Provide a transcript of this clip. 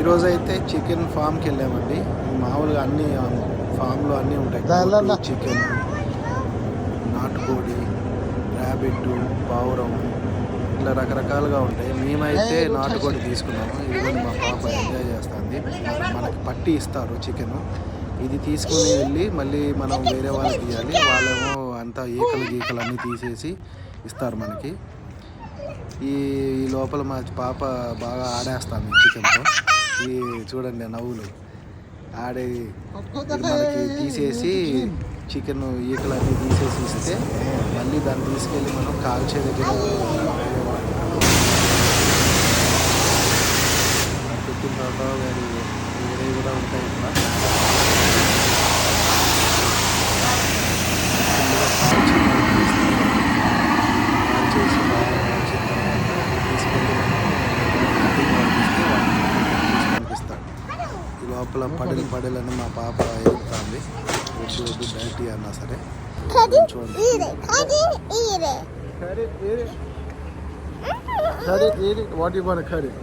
ఈరోజు అయితే చికెన్ ఫామ్కి వెళ్ళామండి. మామూలుగా అన్ని ఫామ్లో అన్నీ ఉంటాయి. చికెన్, నాటుకోడి, ర్యాబిట్, పావురం, ఇట్లా రకరకాలుగా ఉంటాయి. మేమైతే నాటుకోడి తీసుకున్నాము. ఇది మా పాప ఎంజాయ్ చేస్తుంది. మనకి పట్టి ఇస్తారు చికెన్. ఇది తీసుకుని వెళ్ళి మళ్ళీ మనం వేరే వాళ్ళకి ఇవ్వాలి. వాళ్ళేమో అంతా ఈకలు అన్నీ తీసేసి ఇస్తారు మనకి. ఈ లోపల మా పాప బాగా ఆడేస్తుంది చికెన్తో. ఈ చూడండి నవ్వులు ఆడే మనకి తీసేసి చికెన్ ఈకలన్నీ తీసేసి ఇస్తే మళ్ళీ దాన్ని తీసుకెళ్ళి మనం కాల్చే దగ్గర పెట్టిన తర్వాత వేరే కూడా ఉంటాయి ఇక్కడ. కాల్చేసి తీసుకెళ్ళి పంపిస్తాడు. ఈ లోపల పడేలని మా పాప ఎదుగుతుంది. వద్దు డైటీ అన్నా సరే చూడండి. Cut it. What do you want to cut it?